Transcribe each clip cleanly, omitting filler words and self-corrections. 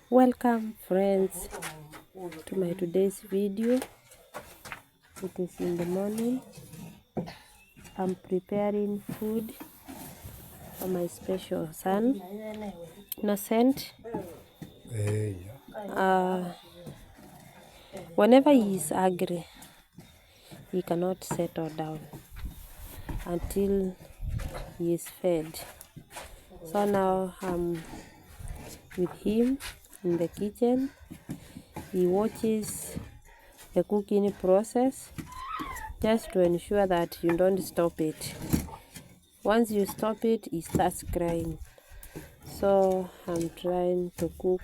Welcome friends to my today's video. It is in the morning. I'm preparing food for my special son, Innocent. Whenever he is angry, he cannot settle down until he is fed. So now I'm with him in the kitchen. He watches the cooking process just to ensure that you don't stop it. Once you stop it, he starts crying. So I'm trying to cook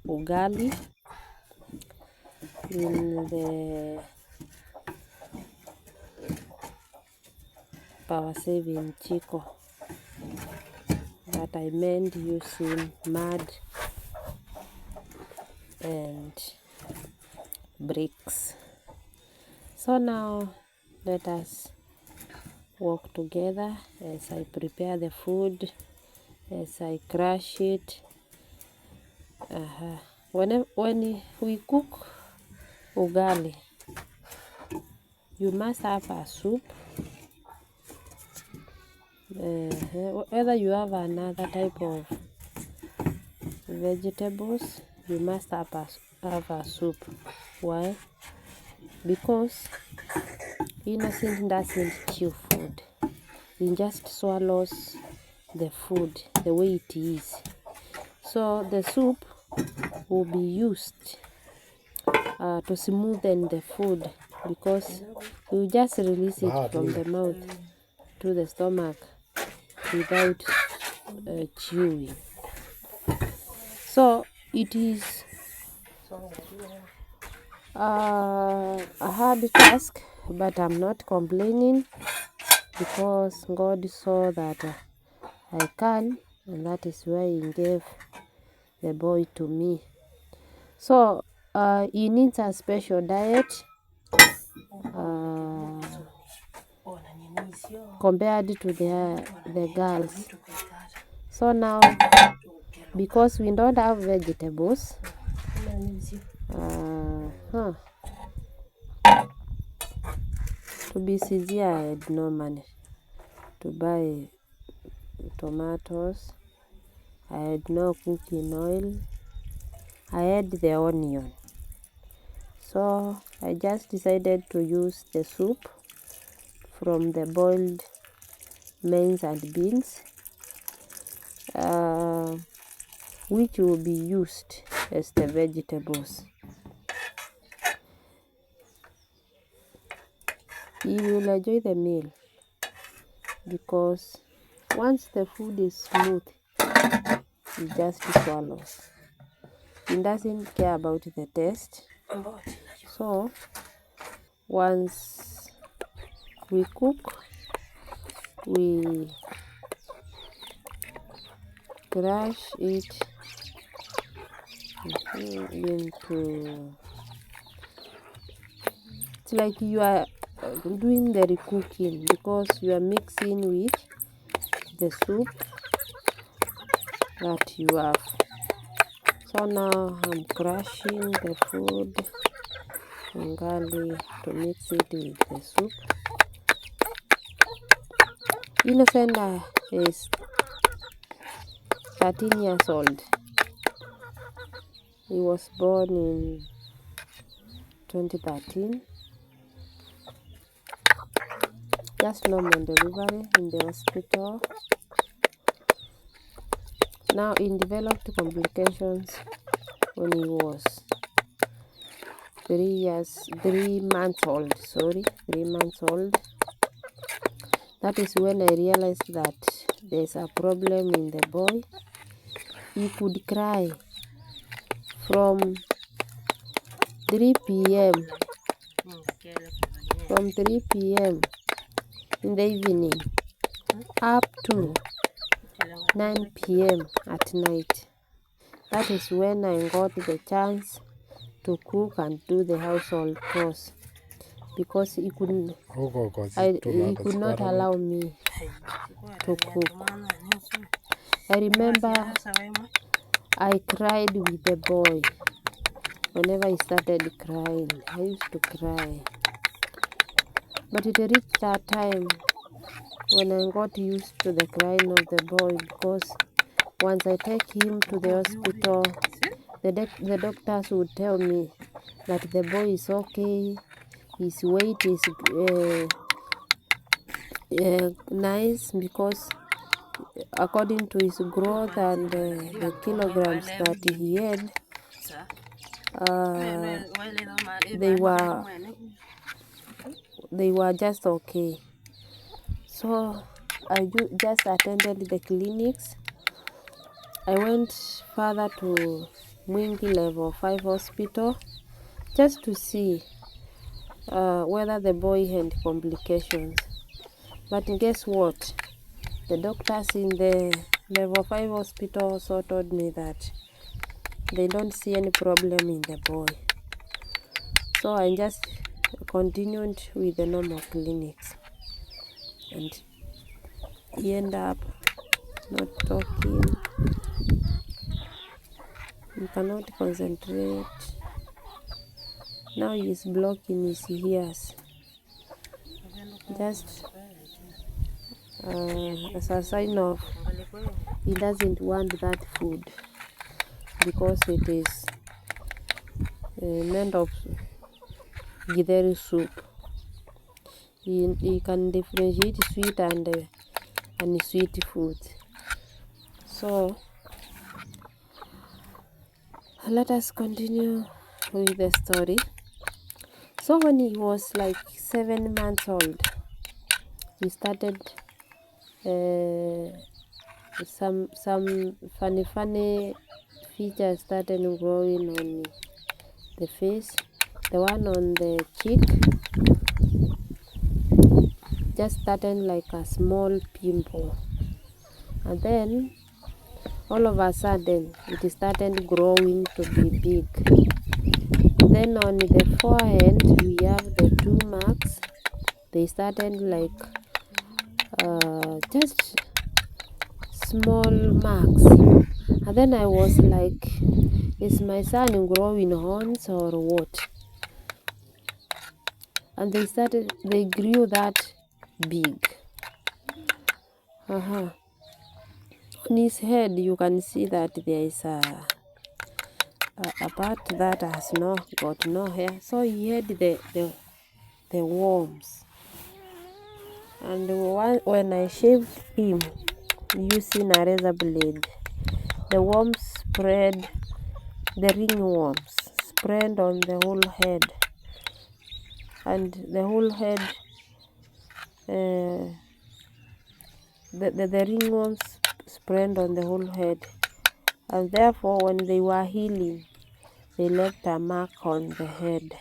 ugali in the power saving chico that I made using mud and bricks. So now let us work together as I prepare the food, as I crush it. When we cook ugali, you must have a soup. Whether you have another type of vegetables, you must have a soup. Why? Because Innocent doesn't chew food. He just swallows the food the way it is. So the soup will be used to smoothen the food, because you just release it from the mouth to the stomach without chewing. So it is a hard task, but I'm not complaining, because God saw that I can, and that is why He gave the boy to me. So he needs a special diet compared to the girls. So now, because we don't have vegetables, to be sincere, I had no money to buy tomatoes. I had no cooking oil. I had the onion. So I just decided to use the soup from the boiled maize and beans, which will be used as the vegetables. You will enjoy the meal, because once the food is smooth, he just swallows. He doesn't care about the taste. So once we cook, we crush it into, it's like you are doing the recooking, because you are mixing with the soup that you have. So now I'm crushing the food ugali to mix it with the soup. Innocent is 13 years old. He was born in 2013. Just normal delivery in the hospital. Now he developed complications when he was 3 months old. That is when I realized that there's a problem in the boy. He could cry from 3 p.m. in the evening up to 9 p.m. at night. That is when I got the chance to cook and do the household chores, because he could not allow me to cook. I remember I cried with the boy. Whenever he started crying, I used to cry. But it reached that time when I got used to the crying of the boy, because once I take him to the hospital, the doctors would tell me that the boy is okay, his weight is nice, because according to his growth and the kilograms that he had, they were just okay. So I just attended the clinics. I went further to Mwingi Level 5 Hospital just to see whether the boy had complications. But guess what? The doctors in the Level 5 Hospital also told me that they don't see any problem in the boy. So I just continued with the normal clinics. And he ended up not talking. He cannot concentrate. Now he is blocking his ears. Just as a sign of he doesn't want that food, because it is made of githeri soup. He can differentiate sweet and sweet food. So let us continue with the story. So when he was like 7 months old, he started some funny features started growing on the face. The one on the cheek just started like a small pimple, and then all of a sudden it started growing to be big. Then on the forehead we have the 2 marks. They started like just small marks, and then I was like, is my son growing horns or what? And they grew that big. On his head you can see that there is a part that has got no hair. So he had the worms, and when I shaved him using a razor blade, the worms spread, the ringworms spread on the whole head, and the whole head, the ringworms spread on the whole head, and therefore when they were healing, they left a mark on the head.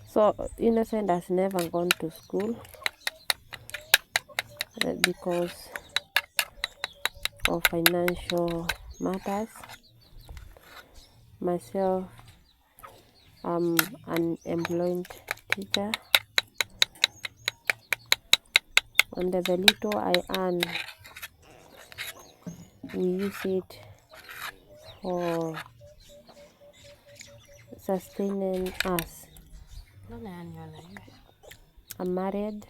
So Innocent has never gone to school because of financial matters. Myself, I'm an employed teacher, and the little I earn, we use it for sustaining us. I'm married,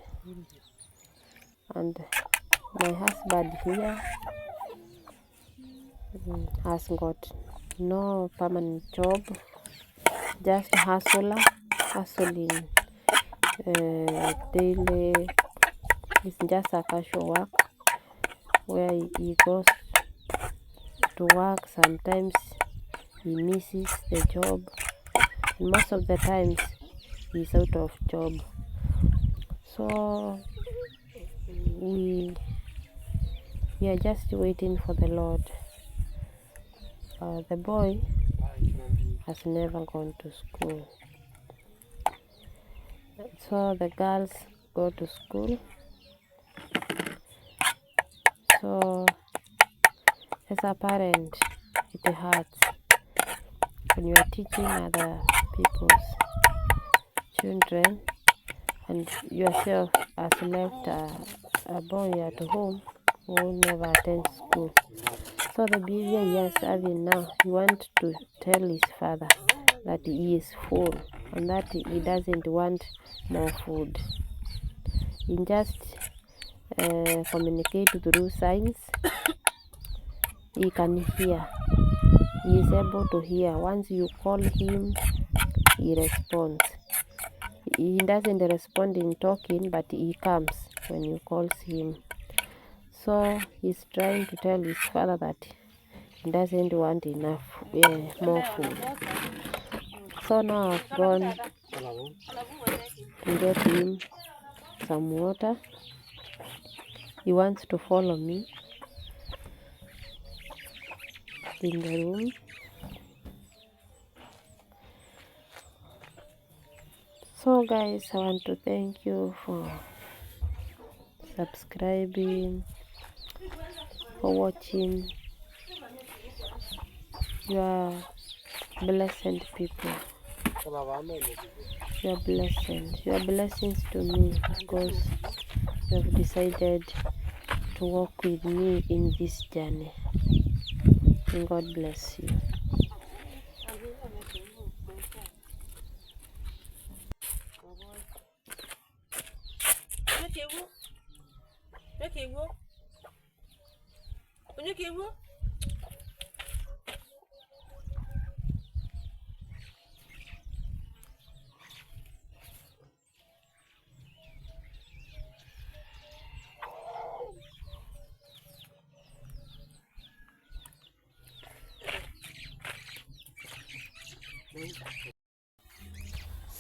and my husband here has got no permanent job, just hustling daily. It's just a casual work where he goes to work. Sometimes he misses the job, and most of the times he's out of job. So we are just waiting for the Lord. The boy has never gone to school, so the girls go to school. So as a parent, it hurts when you are teaching other people's children and yourself has left a boy at home who never attends school. So the behavior he is having now, he wants to tell his father that he is full and that he doesn't want more food. He just communicate through signs. He can hear. He is able to hear. Once you call him, he responds. He doesn't respond in talking, but he comes when you calls him. So he's trying to tell his father that he doesn't want enough more food. So now I've gone to get him some water. He wants to follow me in the room. So guys, I want to thank you for subscribing, for watching. You are blessed people. You are blessed. You are blessings to me because you have decided to walk with me in this journey. And God bless you.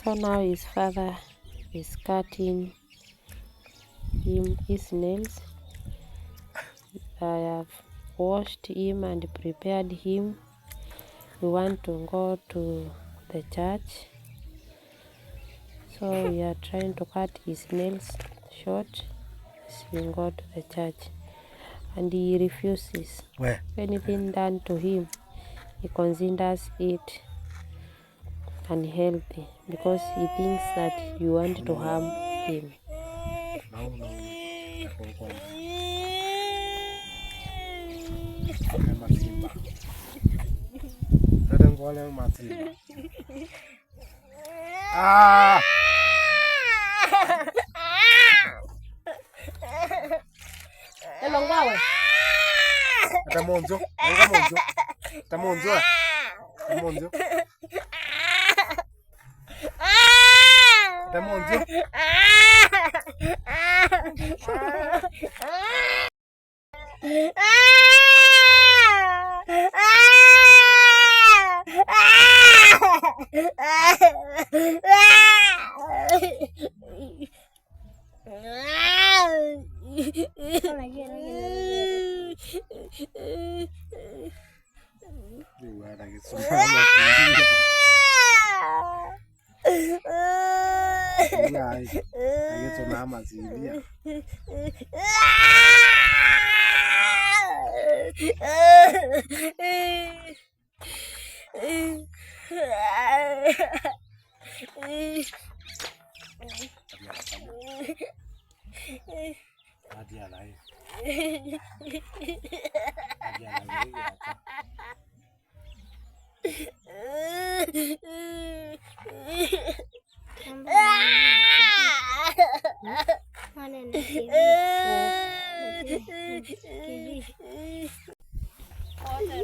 So now his father is cutting him his nails. I have washed him and prepared him. We want to go to the church. So we are trying to cut his nails short so we can go to the church. And he refuses. Where? Anything done to him, he considers it unhealthy because he thinks that you want to harm him. Ah! Tamonzo, tamonzo, tamonzo, tamonzo, tamonzo.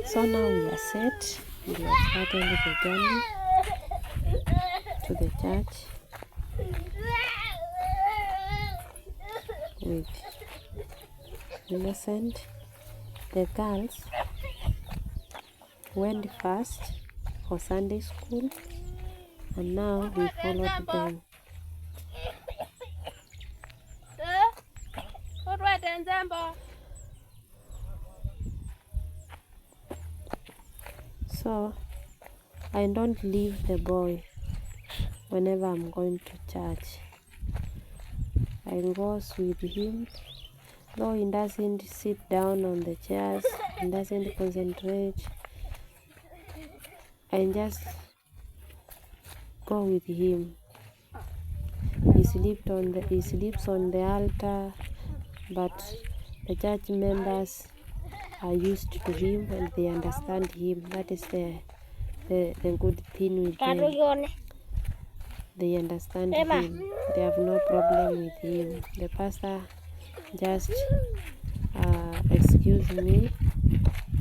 So now we are set. We have started the journey to the church with Innocent. The girls went first for Sunday school and now we followed them. So I don't leave the boy whenever I'm going to church. I go with him, though he doesn't sit down on the chairs, he doesn't concentrate. I just go with him. He sleeps on the altar. but the church members are used to him and they understand him. That is the good thing with them. They understand him. They have no problem with him. The pastor just excuse me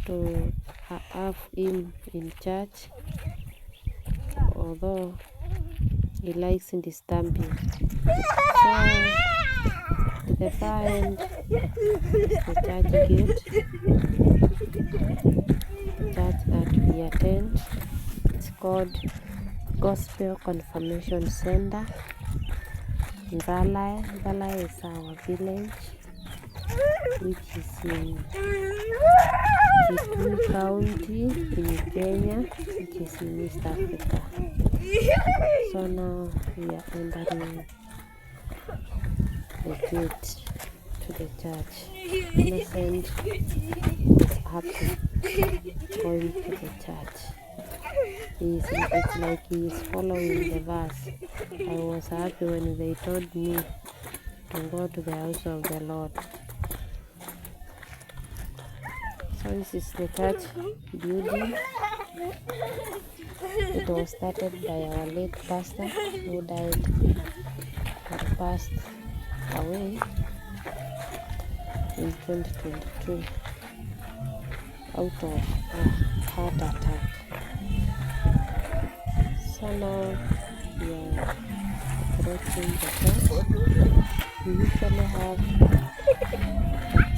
to have him in church, although he likes disturbing. So to the far end is the church gate, church that we attend. It's called Gospel Confirmation Center. Nzala is our village, which is in Kitui County in Kenya, which is in East Africa. So now we are entering the gate to the church. Innocent is happy going to the church. It's like he is following the verse. I was happy when they told me to go to the house of the Lord. So this is the church building. It was started by our late pastor who died and passed away in 2022 out of a heart attack. So now we are approaching the church. We usually have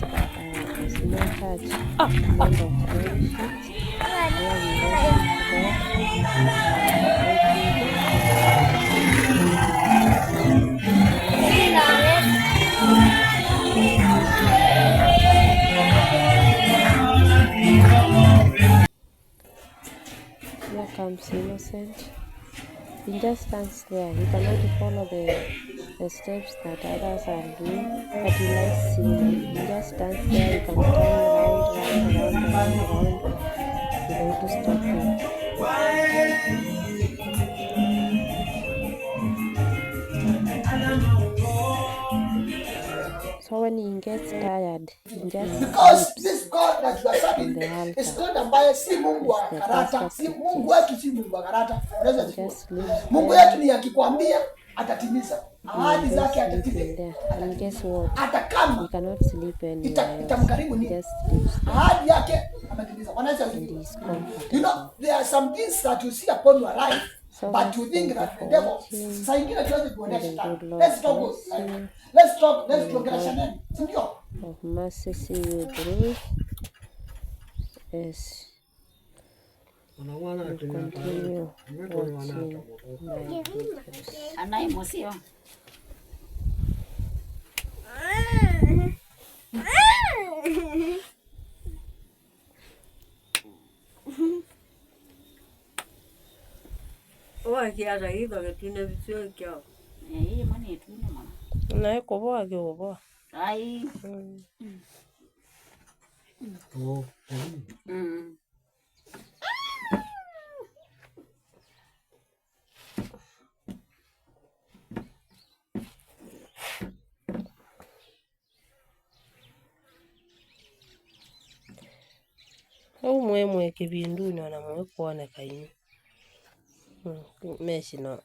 a small church kind of fellowship where we worship God. Here comes Innocent. He just stands there. He cannot follow the steps that others are doing, but he likes singing. He just stands there. He can turn around without stopping. So when he gets tired, he just because this God that you are serving is God ambaye si Mungu wa karata, si Mungu wetu, si Mungu wa karata. Mungu wetu ni akikwambia atatimiza. Ahadi zake atatimiza. And guess what? Hata kama he cannot sleep anywhere. Itamkarimu ni Just sleeps. Ahadi yake ametimiza. You know, there are some things that you see upon your life, so but you think that the devil saingine tuweze kuonesha. Let's talk of mercy see you through. Yes. And continue watching my videos. Kiara hizo ketune visio kyao. Mani etune mama. Na koboa koboa. Ai. Oh. Umwe kibinduni anamwe kuoneka yini. Meshi no.